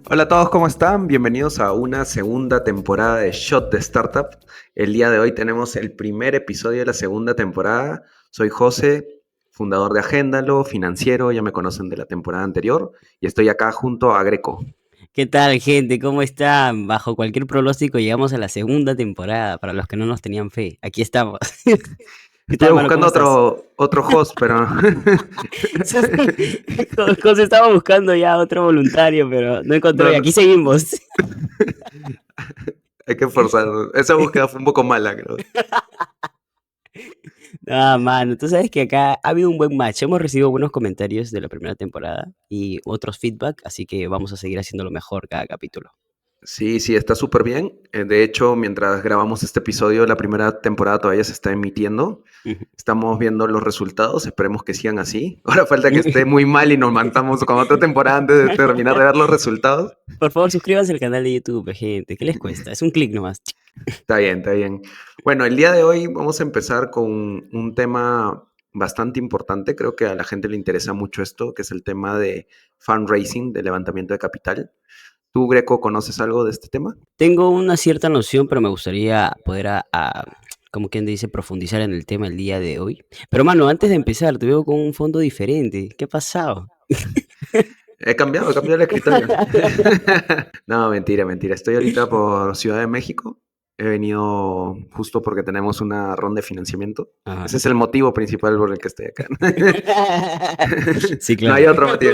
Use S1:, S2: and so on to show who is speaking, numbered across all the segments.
S1: Hola a todos, ¿cómo están? Bienvenidos a una segunda temporada de Shot de Startup. El día de hoy tenemos el primer episodio de la segunda temporada. Soy José, fundador de Agéndalo, financiero, ya me conocen de la temporada anterior, y estoy acá junto a Greco.
S2: ¿Qué tal, gente? ¿Cómo están? Bajo cualquier pronóstico llegamos a la segunda temporada, para los que no nos tenían fe. Aquí estamos. ¿Qué
S1: Estoy
S2: tal, mano?
S1: buscando
S2: ¿Cómo estás?
S1: otro host, pero
S2: José estaba buscando ya otro voluntario, pero no encontró
S1: no,
S2: y aquí seguimos.
S1: hay que forzar. Esa búsqueda fue un poco mala, creo.
S2: Ah, mano, tú sabes que acá ha habido un buen match. Hemos recibido buenos comentarios de la primera temporada y otros feedback, así que vamos a seguir haciéndolo mejor cada capítulo.
S1: Sí, sí, está súper bien. De hecho, mientras grabamos este episodio, la primera temporada todavía se está emitiendo. Estamos viendo los resultados, esperemos que sigan así. Ahora falta que esté muy mal y nos mantamos con otra temporada antes de terminar de ver los resultados.
S2: Por favor, suscríbanse al canal de YouTube, gente. ¿Qué les cuesta? Es un clic nomás.
S1: Está bien, está bien. Bueno, el día de hoy vamos a empezar con un tema bastante importante. Creo que a la gente le interesa mucho esto, que es el tema de fundraising, de levantamiento de capital. ¿Tú, Greco, conoces algo de este tema?
S2: Tengo una cierta noción, pero me gustaría poder, como quien dice, profundizar en el tema el día de hoy. Pero, mano, antes de empezar, te veo con un fondo diferente. ¿Qué ha pasado?
S1: He cambiado el escritorio. No, mentira, mentira. Estoy ahorita por Ciudad de México. He venido justo porque tenemos una ronda de financiamiento.
S2: Ajá.
S1: Ese es el motivo principal por el que estoy acá.
S2: Sí,
S1: No hay
S2: claro.
S1: otro motivo.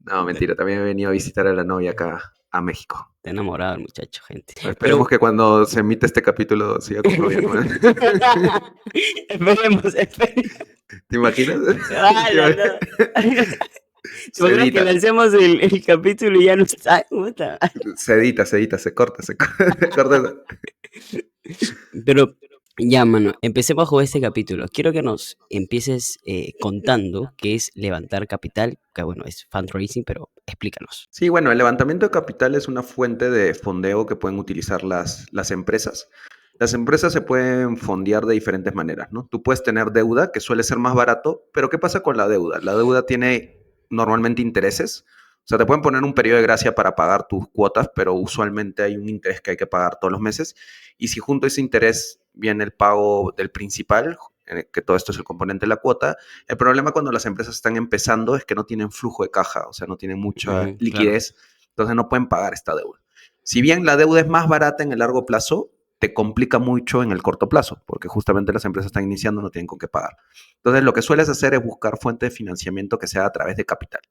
S1: No, mentira. También he venido a visitar a la novia acá a México.
S2: Está enamorado el muchacho, gente.
S1: Esperemos
S2: Pero...
S1: que cuando se emite este capítulo siga con novia, ¿no?
S2: Esperemos, esperemos.
S1: ¿Te imaginas?
S2: ¡Hala, no! ¿Te
S1: Se
S2: imaginas que
S1: edita,
S2: lancemos el capítulo y ya no está? Puta.
S1: se edita, se corta, se corta.
S2: Pero ya, mano, empecemos bajo este capítulo. Quiero que nos empieces contando qué es levantar capital, que bueno, es fundraising, pero explícanos.
S1: Sí, bueno, el levantamiento de capital es una fuente de fondeo que pueden utilizar las empresas. Las empresas se pueden fondear de diferentes maneras, ¿no? Tú puedes tener deuda, que suele ser más barato, pero ¿qué pasa con la deuda? La deuda tiene normalmente intereses. O sea, te pueden poner un periodo de gracia para pagar tus cuotas, pero usualmente hay un interés que hay que pagar todos los meses. Y si junto a ese interés viene el pago del principal, que todo esto es el componente de la cuota, el problema cuando las empresas están empezando es que no tienen flujo de caja, o sea, no tienen mucha
S2: Ujú, claro.
S1: liquidez, entonces no pueden pagar esta deuda. Si bien la deuda es más barata en el largo plazo, te complica mucho en el corto plazo, porque justamente las empresas están iniciando, no tienen con qué pagar. Entonces, lo que sueles hacer es buscar fuente de financiamiento que sea a través de capital.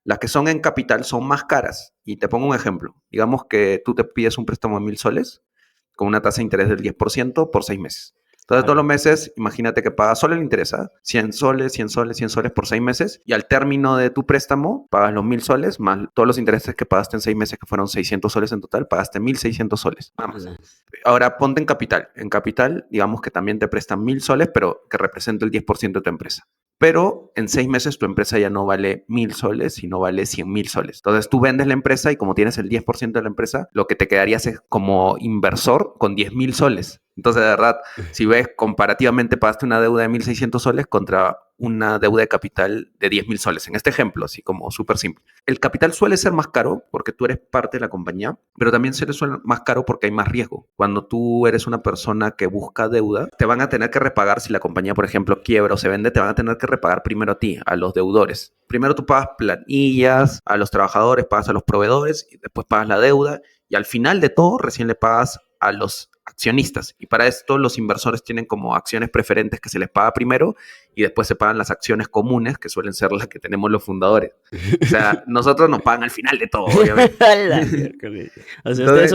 S1: Las que son en capital son más caras. Y te pongo un ejemplo. Digamos que tú te pides un préstamo de 1.000 soles con una tasa de interés del 10% por 6 meses. Entonces, todos los
S2: Ala.
S1: meses, imagínate que pagas solo el interés, ¿eh? 100 soles, 100 soles, 100 soles por 6 meses. Y al término de tu préstamo, pagas los 1.000 soles más todos los intereses que pagaste en 6 meses, que fueron 600 soles en total, pagaste 1.600 soles. Vamos.
S2: Ala.
S1: Ahora ponte en capital. En capital, digamos que también te prestan 1.000 soles, pero que representa el 10% de tu empresa. Pero en 6 meses tu empresa ya no vale 1.000 soles, sino vale 100.000 soles. Entonces tú vendes la empresa y como tienes el 10% de la empresa, lo que te quedarías es como inversor con 10.000 soles. Entonces, de verdad, si ves, comparativamente pagaste una deuda de 1.600 soles contra una deuda de capital de 10.000 soles. En este ejemplo, así como súper simple. El capital suele ser más caro porque tú eres parte de la compañía, pero también suele ser más caro porque hay más riesgo. Cuando tú eres una persona que busca deuda, te van a tener que repagar si la compañía, por ejemplo, quiebra o se vende, te van a tener que repagar primero a ti, a los deudores. Primero tú pagas planillas, a los trabajadores, pagas a los proveedores y después pagas la deuda y al final de todo recién le pagas a los accionistas. Y para esto los inversores tienen como acciones preferentes que se les paga primero y después se pagan las acciones comunes, que suelen ser las que tenemos los fundadores. O sea, nosotros nos pagan al final de todo, obviamente.
S2: La miércoles. O sea,
S1: Entonces,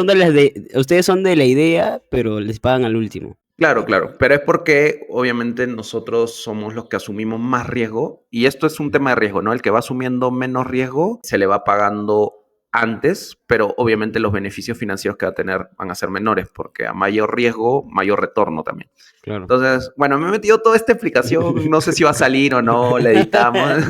S2: ustedes son de la idea, pero les pagan al último.
S1: claro, claro, pero es porque obviamente nosotros somos los que asumimos más riesgo y esto es un tema de riesgo, ¿no? El que va asumiendo menos riesgo se le va pagando antes, pero obviamente los beneficios financieros que va a tener van a ser menores porque a mayor riesgo, mayor retorno también.
S2: Claro.
S1: Entonces, bueno, me he metido toda esta explicación, no sé si va a salir o no, la editamos,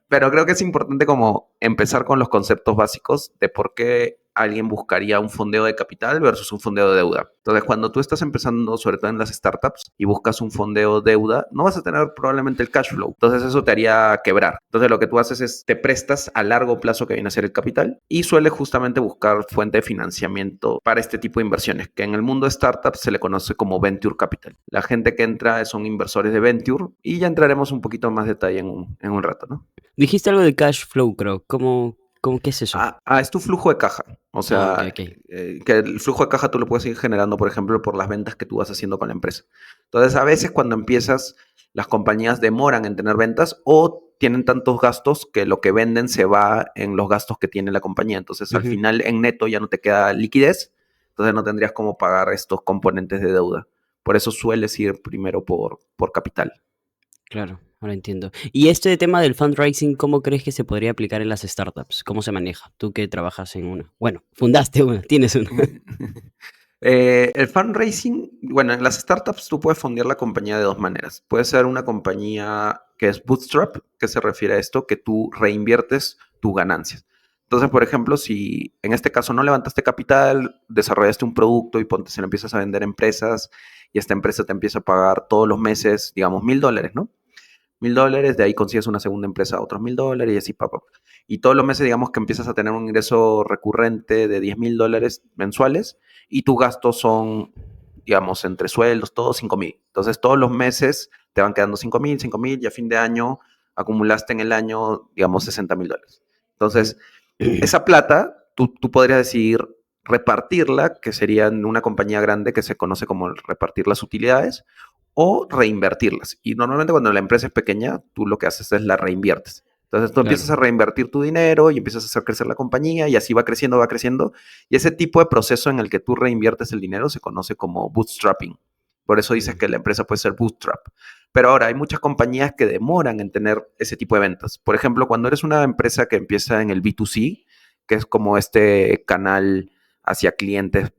S1: pero creo que es importante como empezar con los conceptos básicos de por qué alguien buscaría un fondeo de capital versus un fondeo de deuda. Entonces, cuando tú estás empezando, sobre todo en las startups, y buscas un fondeo de deuda, no vas a tener probablemente el cash flow. Entonces, eso te haría quebrar. Entonces, lo que tú haces es te prestas a largo plazo, que viene a ser el capital, y suele justamente buscar fuente de financiamiento para este tipo de inversiones, que en el mundo de startups se le conoce como venture capital. La gente que entra son inversores de venture, y ya entraremos un poquito más detalle en un rato, ¿no?
S2: Dijiste algo de cash flow, creo. ¿Cómo qué es eso?
S1: Es tu flujo de caja. O
S2: Ah, ok,
S1: sea,
S2: ok.
S1: que el flujo de caja tú lo puedes ir generando, por ejemplo, por las ventas que tú vas haciendo con la empresa. Entonces, a veces cuando empiezas, las compañías demoran en tener ventas o tienen tantos gastos que lo que venden se va en los gastos que tiene la compañía. Entonces, al
S2: Ujú,
S1: final, en neto ya no te queda liquidez, entonces no tendrías cómo pagar estos componentes de deuda. Por eso sueles ir primero por capital.
S2: claro, ahora entiendo. Y este tema del fundraising, ¿cómo crees que se podría aplicar en las startups? ¿Cómo se maneja? Tú que trabajas en una. Bueno, fundaste una, tienes una.
S1: El fundraising, bueno, en las startups tú puedes fondear la compañía de dos maneras. Puede ser una compañía que es bootstrap, que se refiere a esto, que tú reinviertes tus ganancias. Entonces, por ejemplo, si en este caso no levantaste capital, desarrollaste un producto y ponte, se lo empiezas a vender a empresas y esta empresa te empieza a pagar todos los meses, digamos, $1,000, ¿no? $1,000, de ahí consigues una segunda empresa, otros $1,000 y así, papá. Y todos los meses, digamos que empiezas a tener un ingreso recurrente de $10,000 mensuales y tus gastos son, digamos, entre sueldos, todos 5,000. Entonces, todos los meses te van quedando 5,000, 5,000 y a fin de año acumulaste en el año, digamos, $60,000. Entonces, esa plata, tú podrías decidir repartirla, que sería en una compañía grande que se conoce como repartir las utilidades, o reinvertirlas. Y normalmente cuando la empresa es pequeña, tú lo que haces es la reinviertes. Entonces tú
S2: Claro.
S1: empiezas a reinvertir tu dinero y empiezas a hacer crecer la compañía y así va creciendo, va creciendo. Y ese tipo de proceso en el que tú reinviertes el dinero se conoce como bootstrapping. Por eso dices
S2: Mm,
S1: que la empresa puede ser bootstrap. Pero ahora hay muchas compañías que demoran en tener ese tipo de ventas. Por ejemplo, cuando eres una empresa que empieza en el B2C, que es como este canal hacia clientes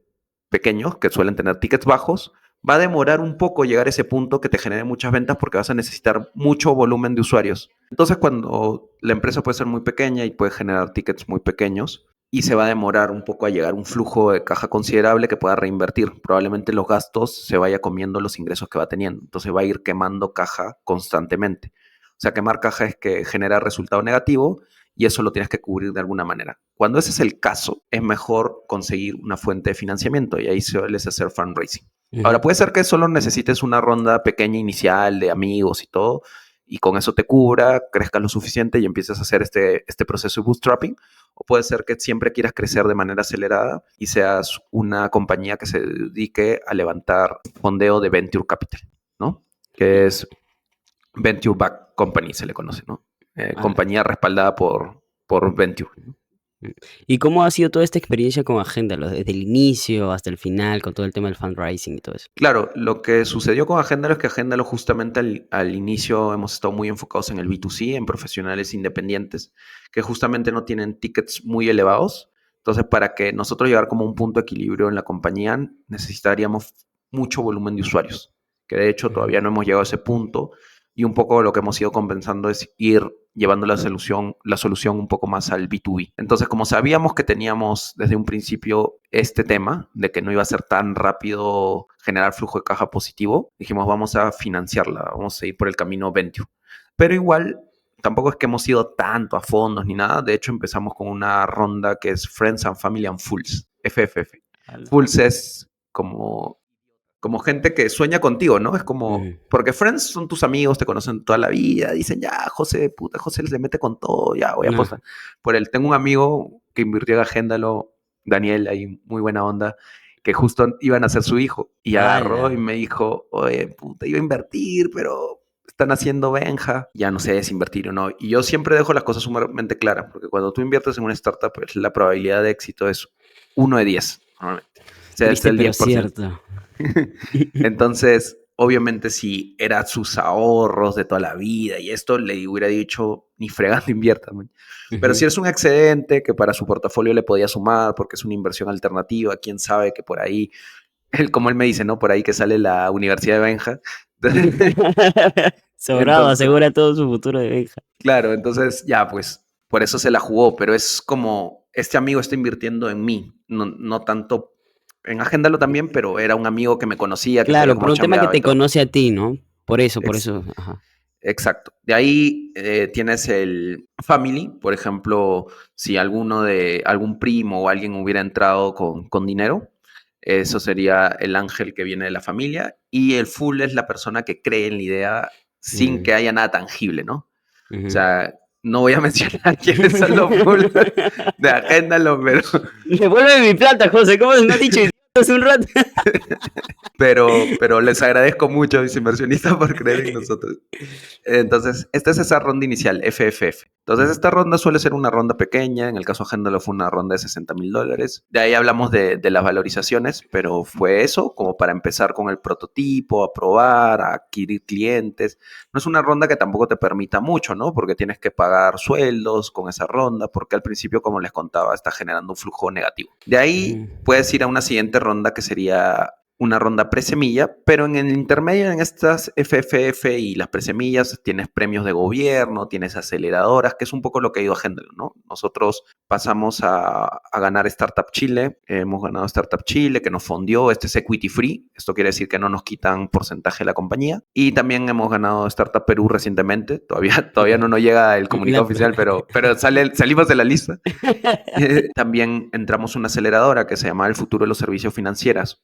S1: pequeños que suelen tener tickets bajos, va a demorar un poco llegar a ese punto que te genere muchas ventas porque vas a necesitar mucho volumen de usuarios. Entonces, cuando la empresa puede ser muy pequeña y puede generar tickets muy pequeños, y se va a demorar un poco a llegar a un flujo de caja considerable que pueda reinvertir. Probablemente los gastos se vaya comiendo los ingresos que va teniendo. Entonces va a ir quemando caja constantemente. O sea, quemar caja es que genera resultado negativo y eso lo tienes que cubrir de alguna manera. Cuando ese es el caso, es mejor conseguir una fuente de financiamiento y ahí sueles hacer fundraising. Ahora,
S2: ujú.
S1: puede ser que solo necesites una ronda pequeña inicial de amigos y todo, y con eso te cubra, crezcas lo suficiente y empieces a hacer este proceso de bootstrapping. O puede ser que siempre quieras crecer de manera acelerada y seas una compañía que se dedique a levantar fondeo de venture capital, ¿no? Que
S2: Y,
S1: es venture back company, se le conoce, ¿no?
S2: ala.
S1: Compañía respaldada por venture, ¿no?
S2: Mm. ¿Y cómo ha sido toda esta experiencia con Agéndalo? Desde el inicio hasta el final, con todo el tema del fundraising y todo eso.
S1: Claro, lo que sucedió con Agéndalo es que Agéndalo justamente al inicio hemos estado muy enfocados en el B2C, en profesionales independientes, que justamente no tienen tickets muy elevados. Entonces, para que nosotros llegar como a un punto de equilibrio en la compañía, necesitaríamos mucho volumen de usuarios, que de hecho
S2: Ujú.
S1: todavía no hemos llegado a ese punto. Y un poco lo que hemos ido compensando es ir llevando la solución un poco más al B2B. Entonces, como sabíamos que teníamos desde un principio este tema de que no iba a ser tan rápido generar flujo de caja positivo, dijimos vamos a financiarla, vamos a ir por el camino venture. Pero igual, tampoco es que hemos ido tanto a fondos ni nada. De hecho, empezamos con una ronda que es Friends and Family and Fools, FFF.
S2: Ala.
S1: Fools es como gente que sueña contigo, ¿no? Es como,
S2: Ujú.
S1: porque friends son tus amigos, te conocen toda la vida, dicen, ya, José, puta, José se mete con todo, ya, voy a
S2: No.
S1: apostar por él. Tengo un amigo que invirtió en Agéndalo, Daniel, ahí muy buena onda, que justo iban a ser su hijo, y agarró y
S2: Ala.
S1: me dijo, oye, puta, iba a invertir, pero están haciendo Benja, ya no sé si invertir o no. Y yo siempre dejo las cosas sumamente claras, porque cuando tú inviertes en una startup, pues, la probabilidad de éxito es 1 de 10, normalmente. O sea, es
S2: Triste,
S1: el
S2: pero
S1: 10%.
S2: cierto.
S1: Entonces, obviamente, si eran sus ahorros de toda la vida y esto, le hubiera dicho, ni fregando invierta. Man. Pero si
S2: Ujú.
S1: es un excedente que para su portafolio le podía sumar, porque es una inversión alternativa, quién sabe que por ahí, como él me dice, ¿no? Por ahí que sale la Universidad de Benja.
S2: Sobrado,
S1: Entonces,
S2: asegura todo su futuro de Benja.
S1: claro, entonces ya, pues, por eso se la jugó, pero es como este amigo está invirtiendo en mí, no tanto en Agéndalo también, pero era un amigo que me conocía, que sabía
S2: Claro,
S1: cómo
S2: por un tema que
S1: chambeaba y
S2: te
S1: todo.
S2: conoce a ti, ¿no? Por
S1: Ex-
S2: eso, ajá.
S1: exacto. De ahí tienes el family, por ejemplo, si algún primo o alguien hubiera entrado con dinero, eso sería el ángel que viene de la familia, y el full es la persona que cree en la idea sin
S2: Mm,
S1: que haya nada tangible, ¿no? O
S2: ujú.
S1: sea, no voy a mencionar quiénes son los full de Agéndalo,
S2: Devuelve mi plata, José, ¿cómo no has dicho idiota hace un rato?
S1: pero les agradezco mucho a mis inversionistas por creer en nosotros. Entonces, esta es esa ronda inicial, FFF. Entonces,
S2: Ujú.
S1: esta ronda suele ser una ronda pequeña. En el caso de Agéndalo fue una ronda de $60,000. De ahí hablamos de las valorizaciones, pero fue eso como para empezar con el prototipo, a probar, a adquirir clientes. No es una ronda que tampoco te permita mucho, ¿no? Porque tienes que pagar sueldos con esa ronda, porque al principio, como les contaba, está generando un flujo negativo. De ahí
S2: Ujú.
S1: puedes ir a una siguiente ronda que sería una ronda presemilla, pero en el intermedio, en estas FFF y las presemillas, tienes premios de gobierno, tienes aceleradoras, que es un poco lo que ha ido Agéndalo, ¿no? Nosotros pasamos a ganar Startup Chile, hemos ganado Startup Chile, que nos fondió, este es equity free, esto quiere decir que no nos quitan porcentaje de la compañía, y también hemos ganado Startup Perú recientemente, todavía no nos llega el
S2: La-
S1: comunicado oficial, pero salimos de la lista. También entramos a una aceleradora que se llama el Futuro de los Servicios Financieros,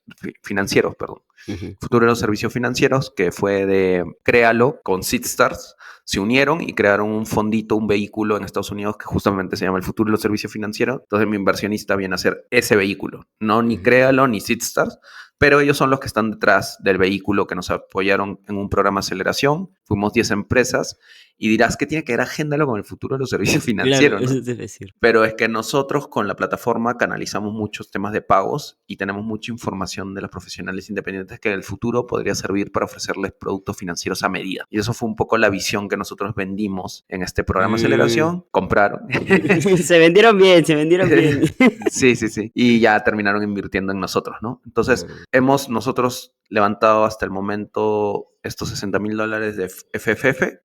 S1: perdón.
S2: Ujú.
S1: Futuro de los Servicios Financieros, que fue de Créalo con Seedstars, se unieron y crearon un fondito, un vehículo en Estados Unidos que justamente se llama el Futuro de los Servicios Financieros. Entonces mi inversionista viene a ser ese vehículo, no ni
S2: Ujú.
S1: Créalo ni Seedstars, pero ellos son los que están detrás del vehículo que nos apoyaron en un programa de aceleración. Fuimos 10 empresas y dirás, ¿qué tiene que ver Agéndalo con el futuro de los servicios
S2: Claro,
S1: financieros,
S2: eso
S1: no?
S2: te iba a decir.
S1: Pero es que nosotros con la plataforma canalizamos muchos temas de pagos y tenemos mucha información de los profesionales independientes que en el futuro podría servir para ofrecerles productos financieros a medida. Y eso fue un poco la visión que nosotros vendimos en este programa de
S2: Mm.
S1: aceleración. Compraron.
S2: Se vendieron bien, se vendieron bien.
S1: Sí, sí, sí. Y ya terminaron invirtiendo en nosotros, ¿no? Entonces,
S2: Mm.
S1: hemos nosotros levantado hasta el momento estos $60,000 de FFF,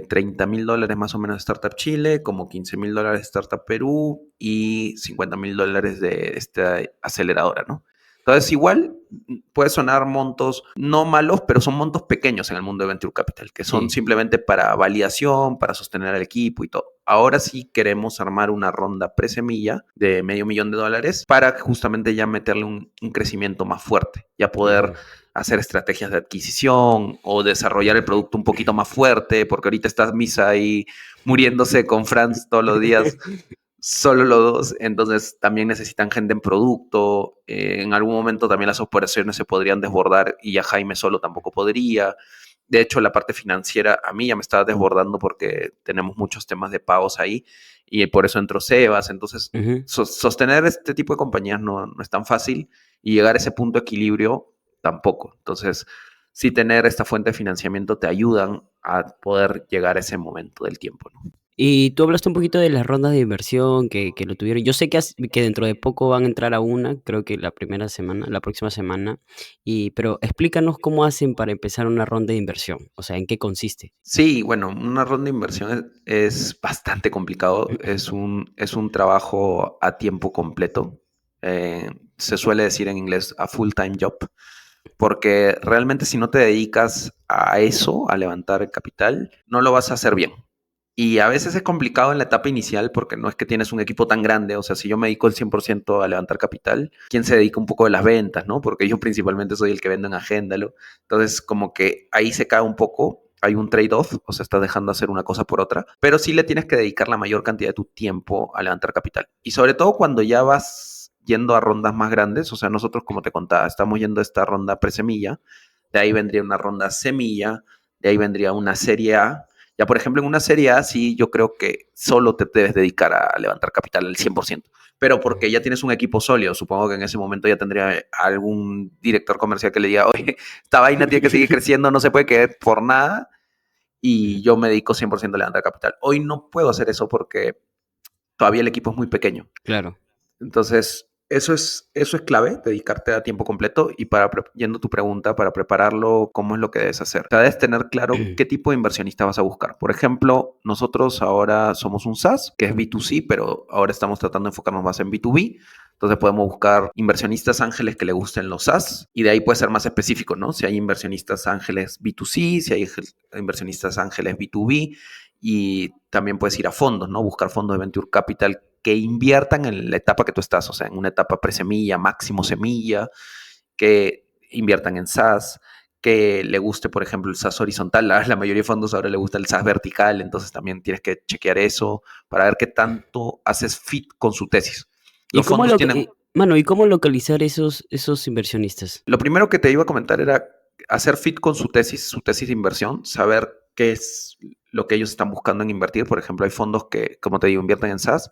S1: $30,000 más o menos de Startup Chile, como $15,000 de Startup Perú y $50,000 de esta aceleradora, ¿no? Entonces, igual puede sonar montos no malos, pero son montos pequeños en el mundo de Venture Capital, que son
S2: Sí.
S1: simplemente para validación, para sostener al equipo y todo. Ahora sí queremos armar una ronda presemilla de $500,000 para justamente ya meterle un crecimiento más fuerte, ya poder
S2: Ujú.
S1: hacer estrategias de adquisición o desarrollar el producto un poquito más fuerte, porque ahorita está Misa ahí muriéndose con Franz todos los días, solo los dos, entonces también necesitan gente en producto, en algún momento también las operaciones se podrían desbordar y ya Jaime solo tampoco podría. De hecho, la parte financiera a mí ya me estaba desbordando porque tenemos muchos temas de pagos ahí y por eso entró Sebas. Entonces,
S2: Ujú.
S1: sostener este tipo de compañías no es tan fácil y llegar a ese punto de equilibrio tampoco. Entonces, sí tener esta fuente de financiamiento te ayudan a poder llegar a ese momento del tiempo, ¿no?
S2: Y tú hablaste un poquito de las rondas de inversión que lo tuvieron. Yo sé que dentro de poco van a entrar a una, creo que la primera semana, la próxima semana. Pero explícanos cómo hacen para empezar una ronda de inversión. O sea, ¿en qué consiste?
S1: Sí, bueno, una ronda de inversión es bastante complicado, es un trabajo a tiempo completo. Se suele decir en inglés a full-time job, porque realmente si no te dedicas a eso, a levantar capital, no lo vas a hacer bien. Y a veces es complicado en la etapa inicial porque no es que tienes un equipo tan grande. O sea, si yo me dedico el 100% a levantar capital, ¿quién se dedica un poco de las ventas, no? Porque yo principalmente soy el que vende en Agéndalo. Entonces, como que ahí se cae un poco. Hay un trade-off, o sea, estás dejando hacer una cosa por otra, pero sí le tienes que dedicar la mayor cantidad de tu tiempo a levantar capital. Y sobre todo cuando ya vas yendo a rondas más grandes, o sea, nosotros, como te contaba, estamos yendo a esta ronda presemilla, de ahí vendría una ronda semilla, de ahí vendría una serie A. Ya, por ejemplo, en una serie A, sí, yo creo que solo te debes dedicar a levantar capital al 100%, pero porque ya tienes un equipo sólido. Supongo que en ese momento ya tendría algún director comercial que le diga, oye, esta vaina tiene que seguir creciendo, no se puede quedar por nada, y
S2: Ujú.
S1: yo me dedico 100% a levantar capital. Hoy no puedo hacer eso porque todavía el equipo es muy pequeño.
S2: Claro.
S1: Entonces, Eso es clave, dedicarte a tiempo completo y yendo a tu pregunta, para prepararlo, ¿cómo es lo que debes hacer? O sea, debes tener claro qué tipo de inversionista vas a buscar. Por ejemplo, nosotros ahora somos un SaaS, que es B2C, pero ahora estamos tratando de enfocarnos más en B2B. Entonces podemos buscar inversionistas ángeles que le gusten los SaaS y de ahí puede ser más específico, ¿no? Si hay inversionistas ángeles B2C, si hay inversionistas ángeles B2B y también puedes ir a fondos, ¿no? Buscar fondos de Venture Capital que inviertan en la etapa que tú estás, o sea, en una etapa pre-semilla, máximo semilla, que inviertan en SaaS, que le guste, por ejemplo, el SaaS horizontal. La mayoría de fondos ahora le gusta el SaaS vertical, entonces también tienes que chequear eso para ver qué tanto haces fit con su tesis.
S2: ¿Y
S1: Los
S2: cómo
S1: fondos tienen...
S2: mano, ¿y cómo localizar esos inversionistas?
S1: Lo primero que te iba a comentar era hacer fit con su tesis de inversión, saber qué es lo que ellos están buscando en invertir. Por ejemplo, hay fondos que, como te digo, invierten en SaaS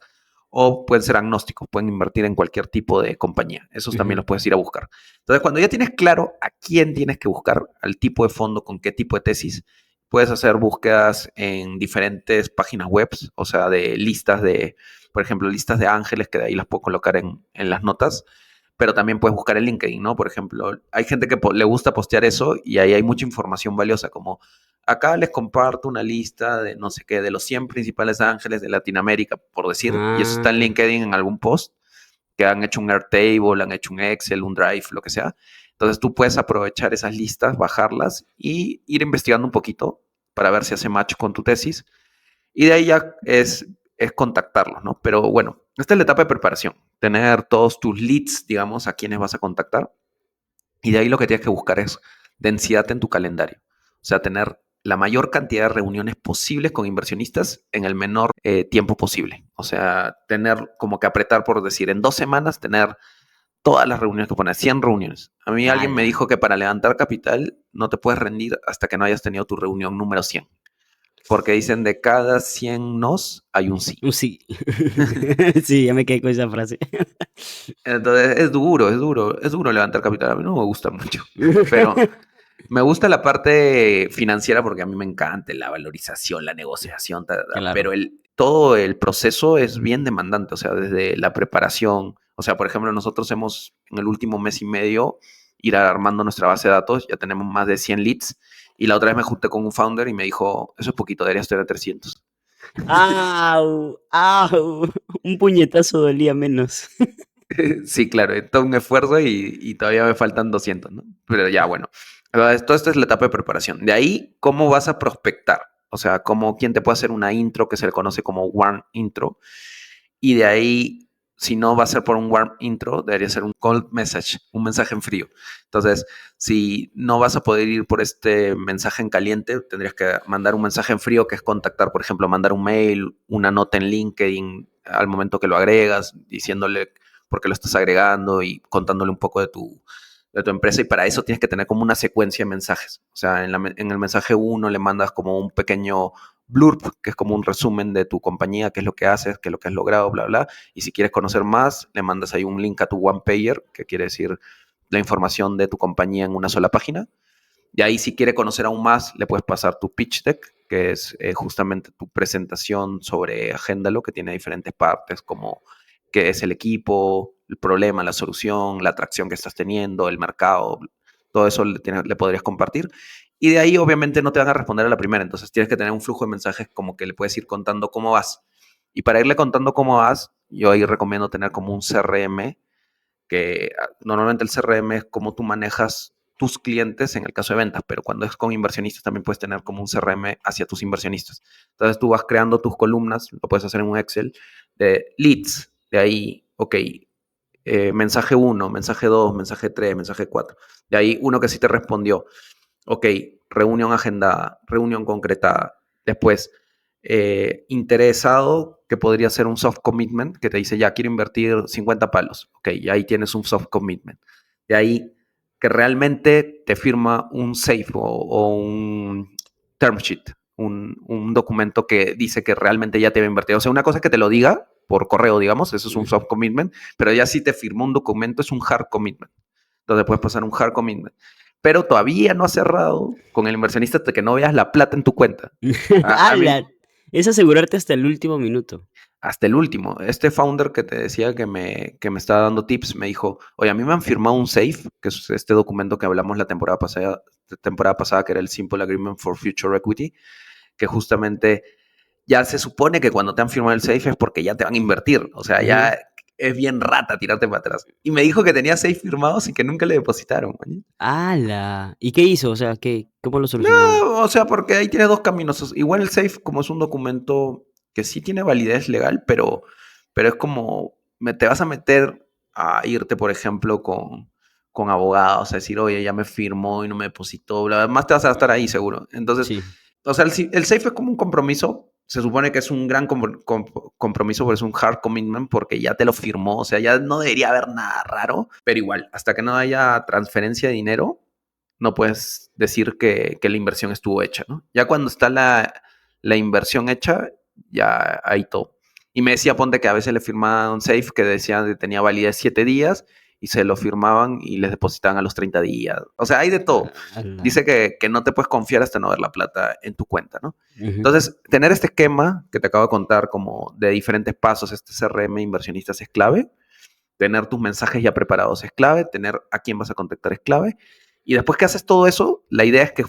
S1: o pueden ser agnósticos, pueden invertir en cualquier tipo de compañía. Esos también
S2: Ujú.
S1: los puedes ir a buscar. Entonces, cuando ya tienes claro a quién tienes que buscar, al tipo de fondo, con qué tipo de tesis, puedes hacer búsquedas en diferentes páginas web, o sea, de listas de, por ejemplo, listas de ángeles, que de ahí las puedo colocar en las notas, pero también puedes buscar en LinkedIn, ¿no? Por ejemplo, hay gente que le gusta postear eso y ahí hay mucha información valiosa, como acá les comparto una lista de no sé qué, de los 100 principales ángeles de Latinoamérica, por decir, y eso está en
S2: Ah,
S1: LinkedIn en algún post, que han hecho un Airtable, han hecho un Excel, un Drive, lo que sea. Entonces tú puedes aprovechar esas listas, bajarlas y ir investigando un poquito para ver si hace match con tu tesis. Y de ahí ya es contactarlos, ¿no? Pero bueno, esta es la etapa de preparación, tener todos tus leads, digamos, a quienes vas a contactar. Y de ahí lo que tienes que buscar es densidad en tu calendario. O sea, tener la mayor cantidad de reuniones posibles con inversionistas en el menor tiempo posible. O sea, tener como que apretar, por decir, en 2 semanas, tener todas las reuniones que pones, 100 reuniones. A mí alguien me
S2: ala.
S1: dijo que para levantar capital no te puedes rendir hasta que no hayas tenido tu reunión número 100. Porque dicen de cada 100 nos hay un sí.
S2: Sí. Sí, ya me quedé con esa frase.
S1: Entonces es duro levantar capital. A mí no me gusta mucho, pero me gusta la parte financiera porque a mí me encanta la valorización, la negociación,
S2: Claro.
S1: pero todo el proceso es bien demandante, o sea, desde la preparación, o sea, por ejemplo, nosotros hemos en el último mes y medio ir armando nuestra base de datos, ya tenemos más de 100 leads y la otra vez me junté con un founder y me dijo, eso es poquito, deberías tener 300.
S2: ¡Au! ¡Au! Un puñetazo dolía menos.
S1: Sí, claro, es todo un esfuerzo y todavía me faltan 200, ¿no? Pero ya, bueno, todo esto es la etapa de preparación. De ahí, ¿cómo vas a prospectar? O sea, quién te puede hacer una intro que se le conoce como warm intro. Y de ahí, si no va a ser por un warm intro, debería ser un cold message, un mensaje en frío. Entonces, si no vas a poder ir por este mensaje en caliente, tendrías que mandar un mensaje en frío, que es contactar, por ejemplo, mandar un mail, una nota en LinkedIn al momento que lo agregas, diciéndole por qué lo estás agregando y contándole un poco de tu empresa. Y para eso tienes que tener como una secuencia de mensajes. O sea, en el mensaje 1 le mandas como un pequeño blurb, que es como un resumen de tu compañía, qué es lo que haces, qué es lo que has logrado, bla, bla. Y si quieres conocer más, le mandas ahí un link a tu one pager, que quiere decir la información de tu compañía en una sola página. Y ahí, si quiere conocer aún más, le puedes pasar tu pitch deck, que es justamente tu presentación sobre Agéndalo, que tiene diferentes partes, como qué es el equipo, el problema, la solución, la atracción que estás teniendo, el mercado. Todo eso le podrías compartir. Y de ahí, obviamente, no te van a responder a la primera. Entonces, tienes que tener un flujo de mensajes como que le puedes ir contando cómo vas. Y para irle contando cómo vas, yo ahí recomiendo tener como un CRM, que normalmente el CRM es cómo tú manejas tus clientes en el caso de ventas, pero cuando es con inversionistas también puedes tener como un CRM hacia tus inversionistas. Entonces tú vas creando tus columnas, lo puedes hacer en un Excel, de leads, de ahí, ok, mensaje 1, mensaje 2, mensaje 3, mensaje 4. De ahí uno que sí te respondió, ok, reunión agendada, reunión concretada. Después, interesado, que podría ser un soft commitment, que te dice, ya quiero invertir 50 palos. Ok, y ahí tienes un soft commitment. De ahí, que realmente te firma un safe o un term sheet, un documento que dice que realmente ya te va a invertir. O sea, una cosa es que te lo diga por correo, digamos, eso es un soft commitment, pero ya si te firmó un documento es un hard commitment. Entonces puedes pasar un hard commitment, pero todavía no has cerrado con el inversionista hasta que no veas la plata en tu cuenta. A mí,
S2: ¡Hala! Es asegurarte hasta el último minuto.
S1: hasta el último. Este founder que te decía que me estaba dando tips me dijo, oye, a mí me han firmado un SAFE, que es este documento que hablamos la temporada pasada, que era el Simple Agreement for Future Equity, que justamente ya se supone que cuando te han firmado el SAFE es porque ya te van a invertir. O sea, ya es bien rata tirarte para atrás. Y me dijo que tenía SAFE firmados y que nunca le depositaron. ¿Man?
S2: ¡Hala! ¿Y qué hizo? O sea, ¿cómo lo solucionó?
S1: No, o sea, porque ahí tiene dos caminos. Igual el SAFE, como es un documento que sí tiene validez legal, pero es como te vas a meter a irte, por ejemplo, con abogados, a decir, oye, ya me firmó y no me depositó, bla, bla, más te vas a estar ahí seguro. Entonces,
S2: Sí.
S1: o sea, el SAFE es como un compromiso. Se supone que es un gran compromiso, pero es un hard commitment porque ya te lo firmó. O sea, ya no debería haber nada raro, pero igual, hasta que no haya transferencia de dinero, no puedes decir que la inversión estuvo hecha, ¿no? Ya cuando está la inversión hecha, ya hay todo. Y me decía, ponte que a veces le firmaban un safe que decía que tenía validez 7 días y se lo firmaban y les depositaban a los 30 días. O sea, hay de todo.
S2: ¡Hala!
S1: Dice que no te puedes confiar hasta no ver la plata en tu cuenta, ¿no?
S2: Ujú.
S1: Entonces, tener este esquema que te acabo de contar como de diferentes pasos, este CRM inversionistas es clave. Tener tus mensajes ya preparados es clave, tener a quién vas a contactar es clave. Y después que haces todo eso, la idea es que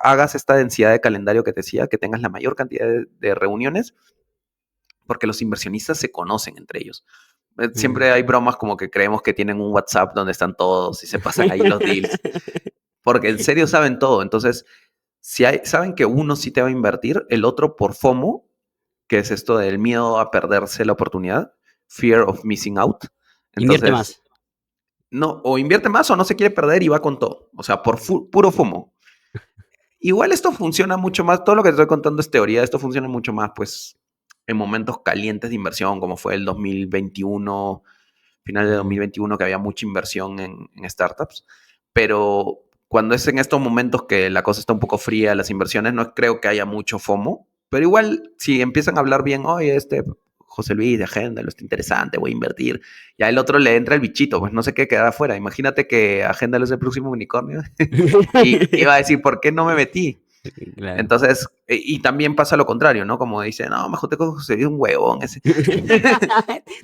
S1: hagas esta densidad de calendario que te decía, que tengas la mayor cantidad de reuniones, porque los inversionistas se conocen entre ellos. Siempre hay bromas como que creemos que tienen un WhatsApp donde están todos y se pasan ahí los deals, porque en serio saben todo. Entonces, si saben que uno sí te va a invertir, el otro por FOMO, que es esto del miedo a perderse la oportunidad, fear of missing out.
S2: Invierte
S1: Entonces,
S2: más.
S1: no, o invierte más o no se quiere perder y va con todo. O sea, por puro FOMO. Igual esto funciona mucho más, todo lo que te estoy contando es teoría, esto funciona mucho más, pues, en momentos calientes de inversión, como fue el 2021, final de
S2: Ujú.
S1: 2021, que había mucha inversión en startups. Pero cuando es en estos momentos que la cosa está un poco fría, las inversiones, no creo que haya mucho FOMO. Pero igual, si empiezan a hablar bien, oye, José Luis de Agenda, lo está interesante, voy a invertir. Ya el otro le entra el bichito, pues no sé qué quedará afuera. Imagínate que Agenda es el próximo unicornio y iba a decir, ¿por qué no me metí?
S2: Claro.
S1: Entonces, y también pasa lo contrario, ¿no? Como dice, no, mejor te cojo José Luis, un huevón ese.
S2: Ni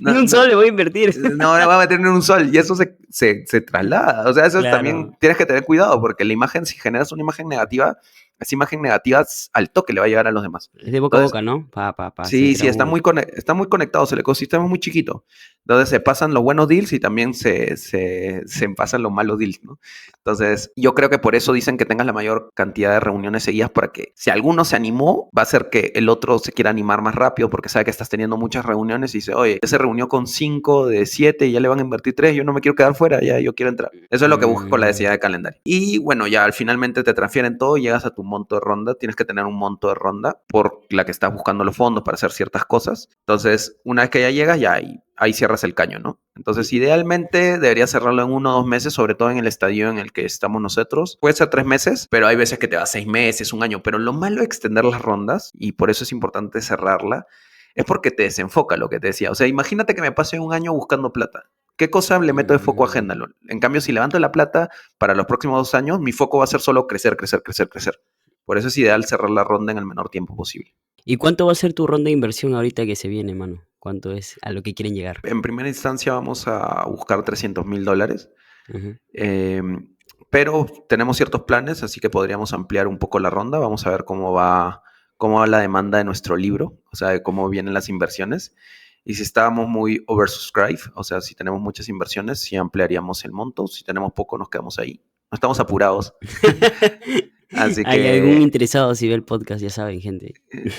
S1: no,
S2: un
S1: no,
S2: sol le voy a invertir.
S1: no le va a meter en un sol y eso se traslada. O sea, eso
S2: Claro.
S1: también tienes que tener cuidado porque la imagen, si generas una imagen negativa, esa imagen negativa al toque le va a llegar a los demás.
S2: Es de boca a
S1: Entonces,
S2: boca, ¿no? Se
S1: sí,
S2: crea un...
S1: están muy conectados, el ecosistema es muy chiquito. Entonces se pasan los buenos deals y también se pasan los malos deals, ¿no? Entonces yo creo que por eso dicen que tengas la mayor cantidad de reuniones seguidas para que si alguno se animó, va a ser que el otro se quiera animar más rápido porque sabe que estás teniendo muchas reuniones y dice, oye, ya se reunió con 5 de 7 y ya le van a invertir 3, yo no me quiero quedar fuera, ya yo quiero entrar. Eso es lo que buscas con la densidad
S2: Mm,
S1: de calendario. Y bueno, ya al finalmente te transfieren todo, llegas a tu monto de ronda, tienes que tener un monto de ronda por la que estás buscando los fondos para hacer ciertas cosas. Entonces, una vez que ya llegas, ya ahí cierras el caño, ¿no? Entonces, idealmente deberías cerrarlo en 1 o 2 meses, sobre todo en el estadio en el que estamos nosotros. Puede ser 3 meses, pero hay veces que te va 6 meses, un año. Pero lo malo de extender las rondas, y por eso es importante cerrarla, es porque te desenfoca lo que te decía. O sea, imagínate que me pase un año buscando plata. ¿Qué cosa le meto de foco a Agenda?
S2: mm.
S1: En cambio, si levanto la plata para los próximos 2 años, mi foco va a ser solo crecer, crecer, crecer, crecer. Por eso es ideal cerrar la ronda en el menor tiempo posible.
S2: ¿Y cuánto va a ser tu ronda de inversión ahorita que se viene, mano? ¿Cuánto es a lo que quieren llegar?
S1: En primera instancia vamos a buscar $300,000,
S2: Ujú.
S1: eh, pero tenemos ciertos planes, así que podríamos ampliar un poco la ronda. Vamos a ver cómo va la demanda de nuestro libro, o sea, de cómo vienen las inversiones. Y si estábamos muy oversubscribed, o sea, si tenemos muchas inversiones, sí ampliaríamos el monto. Si tenemos poco, nos quedamos ahí. No estamos apurados. Así
S2: Hay algún
S1: que
S2: interesado si ve el podcast, ya saben, gente.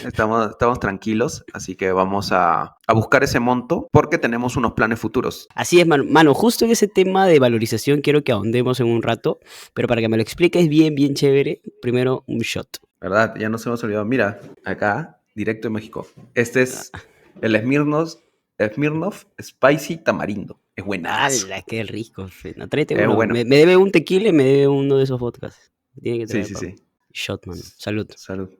S1: estamos tranquilos, así que vamos a buscar ese monto porque tenemos unos planes futuros,
S2: Así es, mano. Mano, justo en ese tema de valorización quiero que ahondemos en un rato, pero para que me lo expliques bien, bien chévere, primero un shot.
S1: ¿verdad? Ya nos hemos olvidado. Mira, acá, directo de México. Este es el Smirnoff Spicy Tamarindo. Es buenazo.
S2: ¡Hala, qué rico! No, tráete
S1: Es
S2: uno.
S1: bueno.
S2: Me debe un tequila y me debe uno de esos podcasts. Tiene que
S1: Sí,
S2: traer,
S1: sí,
S2: pa.
S1: sí.
S2: Shot, mano. Salud.
S1: Salud.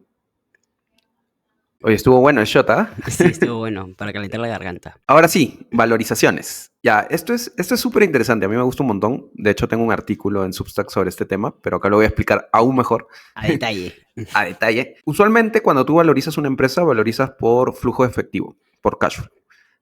S1: Oye, estuvo bueno el shot, ¿ah?
S2: Sí, estuvo bueno, para calentar la garganta.
S1: Ahora sí, valorizaciones. Ya, esto es súper interesante. A mí me gusta un montón. De hecho, tengo un artículo en Substack sobre este tema, pero acá lo voy a explicar aún mejor,
S2: A detalle.
S1: a detalle. Usualmente, cuando tú valorizas una empresa, valorizas por flujo de efectivo, por cash flow.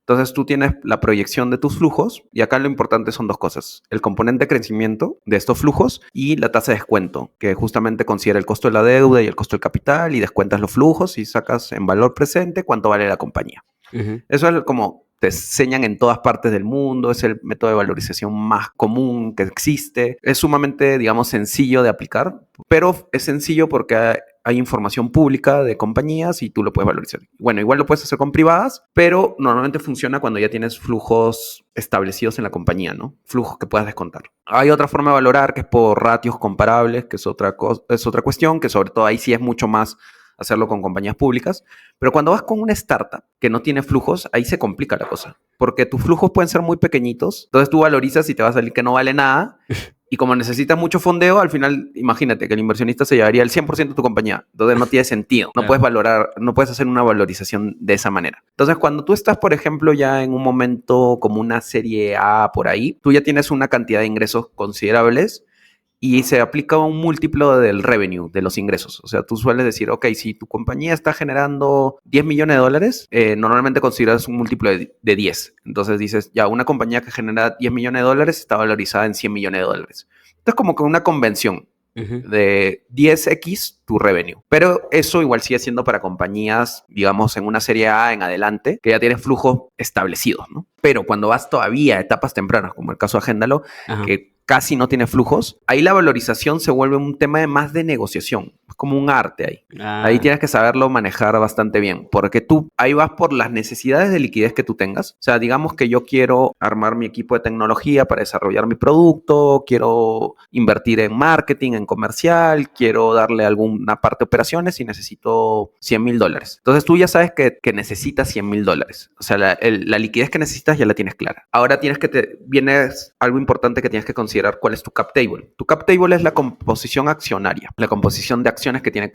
S1: Entonces, tú tienes la proyección de tus flujos y acá lo importante son dos cosas. El componente de crecimiento de estos flujos y la tasa de descuento, que justamente considera el costo de la deuda y el costo del capital y descuentas los flujos y sacas en valor presente cuánto vale la compañía.
S2: Ujú.
S1: Eso es como te enseñan en todas partes del mundo, es el método de valorización más común que existe. Es sumamente, digamos, sencillo de aplicar, pero es sencillo porque hay información pública de compañías y tú lo puedes valorizar. Bueno, igual lo puedes hacer con privadas, pero normalmente funciona cuando ya tienes flujos establecidos en la compañía, ¿no? Flujos que puedas descontar. Hay otra forma de valorar que es por ratios comparables, que es otra cuestión, que sobre todo ahí sí es mucho más hacerlo con compañías públicas, pero cuando vas con una startup que no tiene flujos, ahí se complica la cosa, porque tus flujos pueden ser muy pequeñitos, entonces tú valorizas y te va a salir que no vale nada, y como necesitas mucho fondeo, al final, imagínate que el inversionista se llevaría el 100% de tu compañía, entonces no tiene sentido, no
S2: Claro.
S1: puedes valorar, no puedes hacer una valorización de esa manera. Entonces, cuando tú estás, por ejemplo, ya en un momento como una serie A por ahí, tú ya tienes una cantidad de ingresos considerables, y se aplica un múltiplo del revenue, de los ingresos. O sea, tú sueles decir, ok, si tu compañía está generando 10 millones de dólares, normalmente consideras un múltiplo de 10. Entonces dices, ya, una compañía que genera 10 millones de dólares está valorizada en 100 millones de dólares. Entonces, como que una convención
S2: Ujú.
S1: de 10x tu revenue. Pero eso igual sigue siendo para compañías, digamos, en una serie A en adelante, que ya tienen flujos establecidos, ¿no? Pero cuando vas todavía a etapas tempranas, como el caso de Agéndalo,
S2: Ajá.
S1: que casi no tiene flujos, ahí la valorización se vuelve un tema de más de negociación. Es como un arte ahí. Ahí
S2: Ah,
S1: tienes que saberlo manejar bastante bien, porque tú ahí vas por las necesidades de liquidez que tú tengas. O sea, digamos que yo quiero armar mi equipo de tecnología para desarrollar mi producto, quiero invertir en marketing, en comercial, quiero darle alguna parte de operaciones y necesito $100,000. Entonces tú ya sabes que necesitas $100,000. O sea, la liquidez que necesitas ya la tienes clara. Ahora viene algo importante que tienes que considerar cuál es tu cap table. Tu cap table es la composición accionaria, la composición de acciones que tienen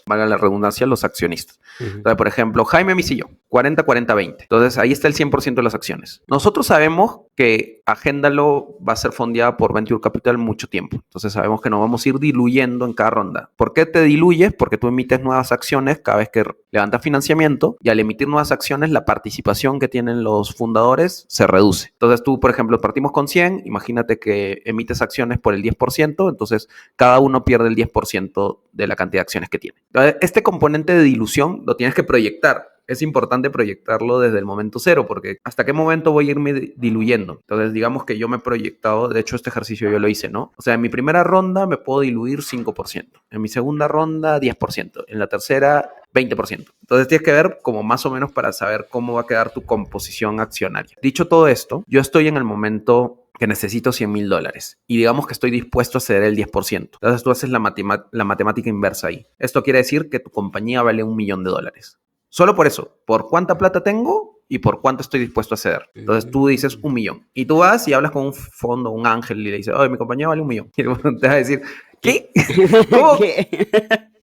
S1: valga la redundancia, los accionistas.
S2: ujú.
S1: Entonces, por ejemplo, Jaime Misillo, 40-40-20. Entonces, ahí está el 100% de las acciones. Nosotros sabemos que Agéndalo va a ser fondeada por Venture Capital mucho tiempo. Entonces, sabemos que nos vamos a ir diluyendo en cada ronda. ¿Por qué te diluyes? Porque tú emites nuevas acciones cada vez que levantas financiamiento y al emitir nuevas acciones, la participación que tienen los fundadores se reduce. Entonces, tú, por ejemplo, partimos con 100, imagínate que emites acciones por el 10%, entonces cada uno pierde el 10% de la cantidad de acciones que tiene. Entonces, este componente de dilución lo tienes que proyectar. Es importante proyectarlo desde el momento cero, porque hasta qué momento voy a irme diluyendo. Entonces, digamos que yo me he proyectado, de hecho este ejercicio yo lo hice, ¿no? O sea, en mi primera ronda me puedo diluir 5%, en mi segunda ronda 10%, en la tercera 20%. Entonces tienes que ver como más o menos para saber cómo va a quedar tu composición accionaria. Dicho todo esto, yo estoy en el momento que necesito $100,000 y digamos que estoy dispuesto a ceder el 10%. Entonces tú haces la matemática inversa ahí. Esto quiere decir que tu compañía vale $1,000,000. Solo por eso, por cuánta plata tengo y por cuánto estoy dispuesto a ceder. Entonces tú dices 1,000,000 y tú vas y hablas con un fondo, un ángel y le dices, oye, mi compañía vale 1,000,000. Y te va a decir, ¿qué? ¿Cómo?
S2: ¿Qué?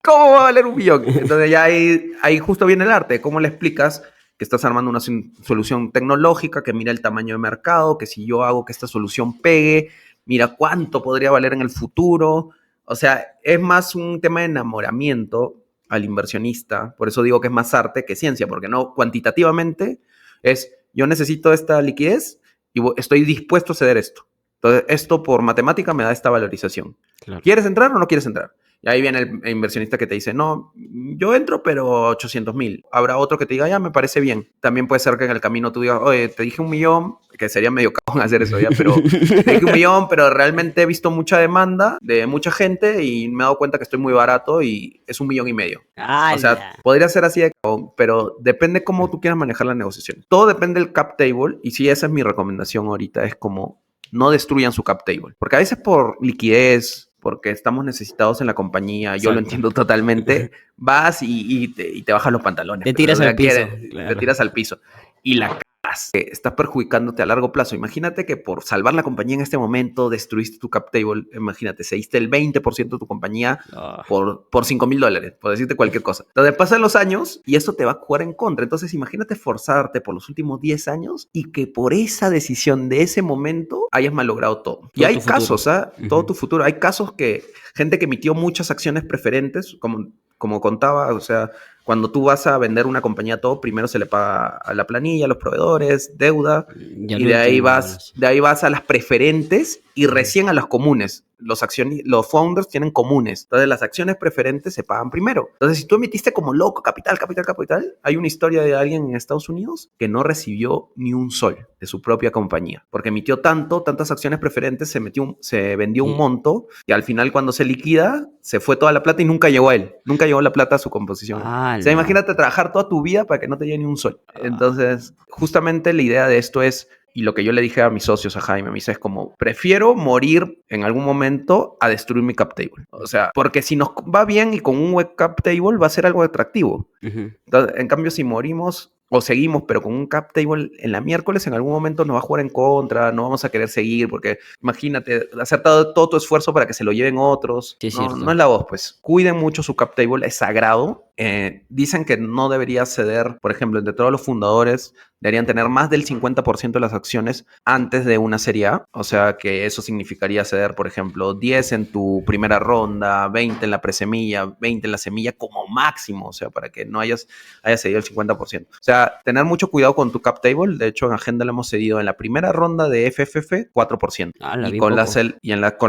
S1: ¿Cómo va a valer 1,000,000? Entonces ya ahí justo viene el arte. ¿Cómo le explicas que estás armando una solución tecnológica, que mira el tamaño de mercado, que si yo hago que esta solución pegue, mira cuánto podría valer en el futuro? O sea, es más un tema de enamoramiento al inversionista. Por eso digo que es más arte que ciencia, porque no cuantitativamente es yo necesito esta liquidez y estoy dispuesto a ceder esto. Entonces, esto por matemática me da esta valorización.
S2: Claro.
S1: ¿Quieres entrar o no quieres entrar? Y ahí viene el inversionista que te dice, no, yo entro, pero 800,000. Habrá otro que te diga, ya, me parece bien. También puede ser que en el camino tú digas, oye, te dije 1,000,000, que sería medio cagón hacer eso ya, pero te dije 1,000,000, pero realmente he visto mucha demanda de mucha gente y me he dado cuenta que estoy muy barato y es 1,500,000. O sea,
S2: ¡Hala!
S1: podría ser así de cagón, pero depende cómo tú quieras manejar la negociación. Todo depende del cap table y sí, esa es mi recomendación ahorita, es como no destruyan su cap table. Porque a veces por liquidez, porque estamos necesitados en la compañía, yo lo
S2: Exacto.
S1: entiendo totalmente, vas y te bajas los pantalones.
S2: Te
S1: Pero,
S2: tiras
S1: o sea,
S2: al piso,
S1: te
S2: claro.
S1: tiras al piso. Y la cagas. estás perjudicándote a largo plazo. Imagínate que por salvar la compañía en este momento destruiste tu cap table. Imagínate, se diste el 20% de tu compañía por $5,000, por decirte cualquier cosa. Entonces pasan los años y esto te va a jugar en contra. Entonces imagínate forzarte por los últimos 10 años y que por esa decisión de ese momento hayas malogrado todo. Y hay casos, todo tu futuro. Hay casos que gente que emitió muchas acciones preferentes, como contaba, o sea, cuando tú vas a vender una compañía todo, primero se le paga a la planilla, a los proveedores, deuda, y de ahí vas a las preferentes y recién a las comunes. Los founders tienen comunes. Entonces, las acciones preferentes se pagan primero. Entonces, si tú emitiste como loco capital, hay una historia de alguien en Estados Unidos que no recibió ni un sol de su propia compañía, porque emitió tantas acciones preferentes, se vendió un monto, y al final cuando se liquida, se fue toda la plata y nunca llegó a él. Nunca llegó la plata a su composición. O sea, imagínate trabajar toda tu vida para que no te llegue ni un sol. Entonces, justamente la idea de esto es, y lo que yo le dije a mis socios, a Jaime, me dice, es como, prefiero morir en algún momento a destruir mi cap table. O sea, porque si nos va bien y con un web cap table va a ser algo atractivo. Entonces, en cambio, si morimos o seguimos, pero con un cap table en la miércoles, en algún momento nos va a jugar en contra, no vamos a querer seguir, porque imagínate, hacer todo tu esfuerzo para que se lo lleven otros.
S2: Sí,
S1: no es la voz, pues. Cuiden mucho su cap table, es sagrado. Dicen que no debería ceder, por ejemplo, entre todos los fundadores, deberían tener más del 50% de las acciones antes de una serie A. O sea, que eso significaría ceder, por ejemplo, 10 en tu primera ronda, 20 en la presemilla, 20 en la semilla como máximo. O sea, para que no hayas cedido el 50%. O sea, tener mucho cuidado con tu cap table. De hecho, en Agenda le hemos cedido en la primera ronda de FFF 4%. Y con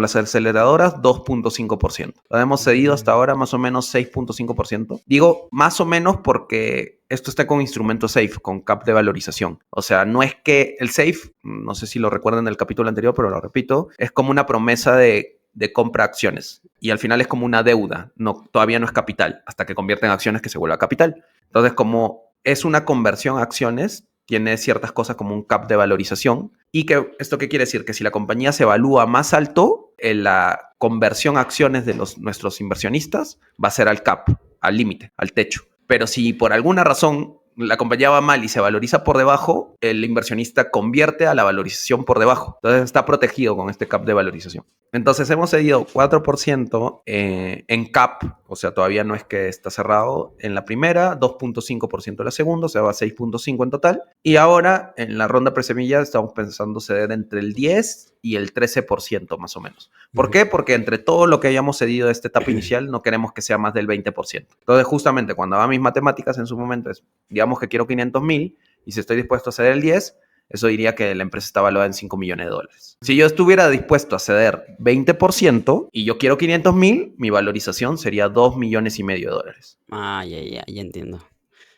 S1: las aceleradoras 2.5%. Lo hemos cedido hasta ahora más o menos 6.5%. Digo más o menos porque esto está con instrumento SAFE, con cap de valorización. O sea, no es que el SAFE, no sé si lo recuerdan del capítulo anterior, pero lo repito, es como una promesa de compra acciones. Y al final es como una deuda. Todavía no es capital, hasta que convierte en acciones que se vuelva capital. Entonces, como es una conversión a acciones, tiene ciertas cosas como un cap de valorización. ¿Y esto qué quiere decir? Que si la compañía se evalúa más alto, la conversión a acciones de nuestros inversionistas va a ser al cap, al límite, al techo. Pero si por alguna razón la compañía va mal y se valoriza por debajo, el inversionista convierte a la valorización por debajo. Entonces está protegido con este cap de valorización. Entonces hemos cedido 4% en cap, o sea, todavía no es que está cerrado en la primera, 2.5% en la segunda, o sea, va a 6.5 en total. Y ahora en la ronda presemilla estamos pensando ceder entre el 10 y el 13% más o menos. ¿Por qué? Porque entre todo lo que hayamos cedido de esta etapa inicial no queremos que sea más del 20%. Entonces justamente cuando haga mis matemáticas en su momento es, digamos que quiero 500,000 y si estoy dispuesto a ceder el 10, eso diría que la empresa está valuada en $5 millones. Si yo estuviera dispuesto a ceder 20% y yo quiero 500,000, mi valorización sería $2,5 millones.
S2: Ya entiendo.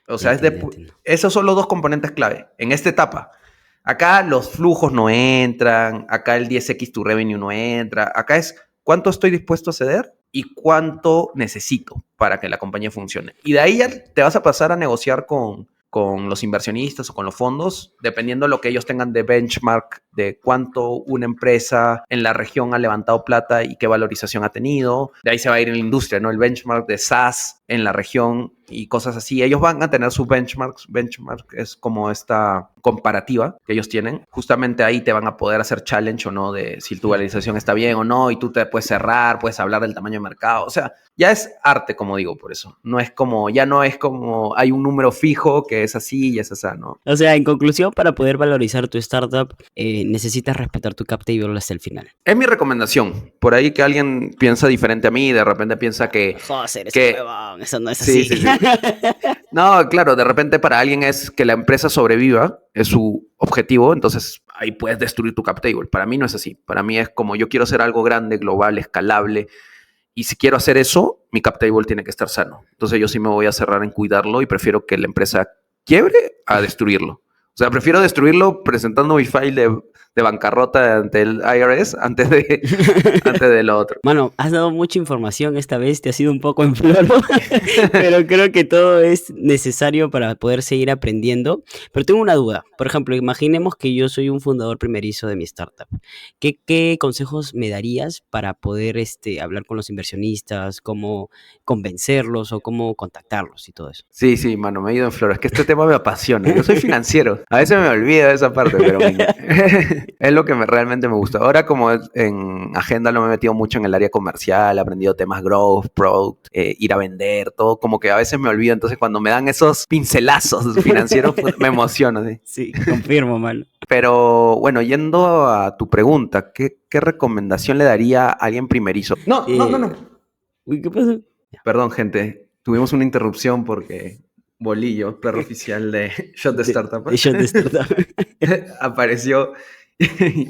S1: O sea, esos son los dos componentes clave en esta etapa. Acá los flujos no entran, acá el 10x tu revenue no entra, acá es cuánto estoy dispuesto a ceder y cuánto necesito para que la compañía funcione. Y de ahí ya te vas a pasar a negociar con los inversionistas o con los fondos, dependiendo de lo que ellos tengan de benchmark, de cuánto una empresa en la región ha levantado plata y qué valorización ha tenido. De ahí se va a ir en la industria, ¿no? El benchmark de SaaS en la región y cosas así. Ellos van a tener sus benchmarks. Benchmark es como esta comparativa que ellos tienen. Justamente ahí te van a poder hacer challenge o no de si tu valorización está bien o no y tú te puedes cerrar, puedes hablar del tamaño de mercado. O sea, ya es arte, como digo, por eso. Ya no es como hay un número fijo que es así y es así, ¿no?
S2: O sea, en conclusión, para poder valorizar tu startup, necesitas respetar tu cap table hasta el final.
S1: Es mi recomendación. Por ahí que alguien piensa diferente a mí y de repente piensa que...
S2: Joder, eso no es
S1: sí,
S2: así.
S1: sí. No, claro, de repente para alguien es que la empresa sobreviva, es su objetivo, entonces ahí puedes destruir tu cap table. Para mí no es así. Para mí es como yo quiero hacer algo grande, global, escalable. Y si quiero hacer eso, mi cap table tiene que estar sano. Entonces yo sí me voy a cerrar en cuidarlo y prefiero que la empresa quiebre a destruirlo. O sea, prefiero destruirlo presentando mi file de bancarrota ante el IRS antes de lo otro.
S2: Mano, has dado mucha información esta vez, te ha sido un poco en flor, pero creo que todo es necesario para poder seguir aprendiendo. Pero tengo una duda. Por ejemplo, imaginemos que yo soy un fundador primerizo de mi startup. ¿Qué consejos me darías para poder hablar con los inversionistas, cómo convencerlos o cómo contactarlos y todo eso?
S1: Sí, mano, me he ido en flor. Es que este tema me apasiona. Yo soy financiero. A veces me olvido de esa parte, pero es lo que realmente me gusta. Ahora como en Agenda lo me he metido mucho en el área comercial, he aprendido temas growth, product, ir a vender, todo, como que a veces me olvido. Entonces cuando me dan esos pincelazos financieros, pues, me emociono. ¿Sí?
S2: Sí, confirmo, mano.
S1: Pero bueno, yendo a tu pregunta, ¿qué recomendación le daría a alguien primerizo? No.
S2: Uy, ¿qué pasó?
S1: Perdón, gente, tuvimos una interrupción porque Bolillo, perro oficial de Shot the Startup,
S2: De Shot the Startup.
S1: apareció,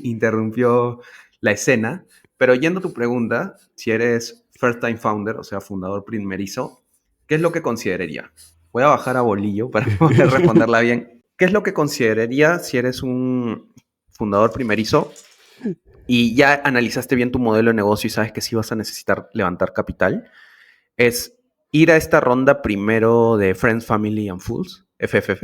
S1: interrumpió la escena. Pero yendo a tu pregunta, si eres first time founder, o sea, fundador primerizo, ¿qué es lo que consideraría? Voy a bajar a Bolillo para poder responderla bien. ¿Qué es lo que consideraría si eres un fundador primerizo y ya analizaste bien tu modelo de negocio y sabes que sí vas a necesitar levantar capital? Es ir a esta ronda primero de Friends, Family and Fools, FFF,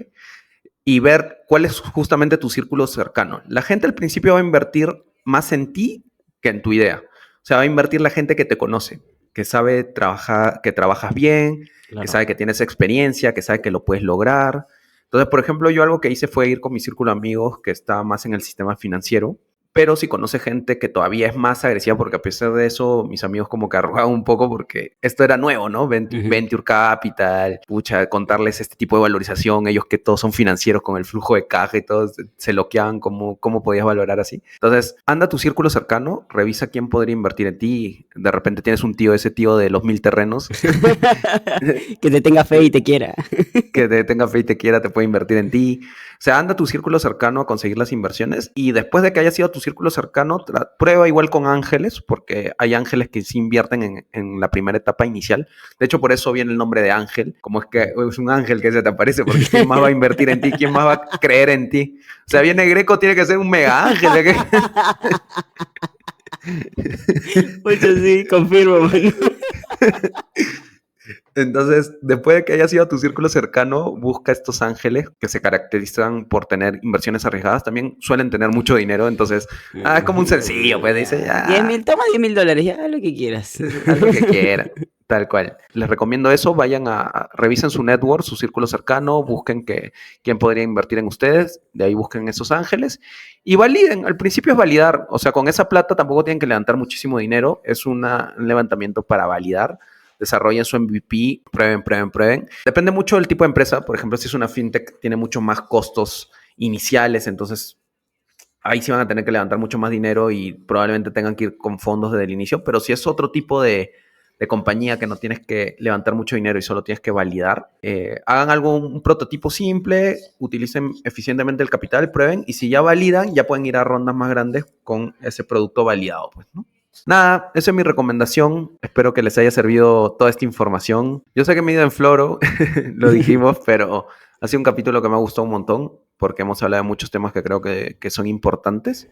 S1: y ver cuál es justamente tu círculo cercano. La gente al principio va a invertir más en ti que en tu idea. O sea, va a invertir la gente que te conoce, que sabe trabajar, que trabajas bien,
S2: Claro.
S1: que sabe que tienes experiencia, que sabe que lo puedes lograr. Entonces, por ejemplo, yo algo que hice fue ir con mi círculo de amigos que está más en el sistema financiero, pero si conoce gente que todavía es más agresiva, porque a pesar de eso, mis amigos como que arrojaban un poco porque esto era nuevo, ¿no? Venture Capital, pucha, contarles este tipo de valorización, ellos que todos son financieros con el flujo de caja y todos se loqueaban cómo podías valorar así. Entonces, anda a tu círculo cercano, revisa quién podría invertir en ti. De repente tienes un tío, ese tío de los 1000 terrenos.
S2: Que te tenga fe y te quiera.
S1: Que te tenga fe y te quiera, te puede invertir en ti. O sea, anda a tu círculo cercano a conseguir las inversiones y después de que haya sido tu círculo cercano, prueba igual con ángeles, porque hay ángeles que sí invierten en la primera etapa inicial. De hecho, por eso viene el nombre de ángel, como es que es un ángel que se te aparece, porque ¿quién más va a invertir en ti? ¿Quién más va a creer en ti? O sea, viene Greco, tiene que ser un mega ángel.
S2: Pues sí, confirmo, mano.
S1: Entonces, después de que haya sido tu círculo cercano, busca estos ángeles que se caracterizan por tener inversiones arriesgadas. También suelen tener mucho dinero, entonces es como un sencillo, pues dice, ya.
S2: 10,000, toma $10,000, ya haz lo que quieras.
S1: Haz lo que quieran, tal cual. Les recomiendo eso, vayan revisen su network, su círculo cercano, busquen quién podría invertir en ustedes, de ahí busquen esos ángeles y validen. Al principio es validar, o sea, con esa plata tampoco tienen que levantar muchísimo dinero, es un levantamiento para validar. Desarrollen su MVP, prueben. Depende mucho del tipo de empresa. Por ejemplo, si es una fintech, tiene mucho más costos iniciales, entonces ahí sí van a tener que levantar mucho más dinero y probablemente tengan que ir con fondos desde el inicio. Pero si es otro tipo de compañía que no tienes que levantar mucho dinero y solo tienes que validar, hagan un prototipo simple, utilicen eficientemente el capital, prueben y si ya validan, ya pueden ir a rondas más grandes con ese producto validado, pues, ¿no? Nada, esa es mi recomendación. Espero que les haya servido toda esta información. Yo sé que me he ido en floro, lo dijimos, pero ha sido un capítulo que me ha gustado un montón porque hemos hablado de muchos temas que creo que son importantes.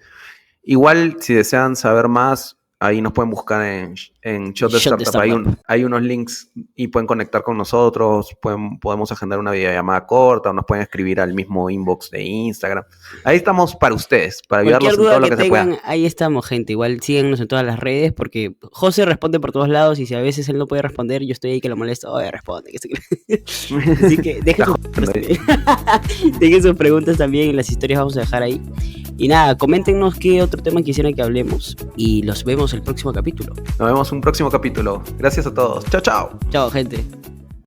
S1: Igual, si desean saber más, ahí nos pueden buscar en Shot the Startup. Hay unos links y pueden conectar con nosotros. Podemos agendar una videollamada corta o nos pueden escribir al mismo inbox de Instagram. Ahí estamos para ustedes, para ayudarlos en todo lo que se pueda.
S2: Ahí estamos, gente. Igual síganos en todas las redes porque José responde por todos lados y si a veces él no puede responder, yo estoy ahí que lo molesto. Oye, responde. Así que dejen sus preguntas también. En las historias vamos a dejar ahí. Y nada, coméntenos qué otro tema quisieran que hablemos y los vemos el próximo capítulo.
S1: Nos vemos en un próximo capítulo. Gracias a todos. Chao, chao.
S2: Chao, gente.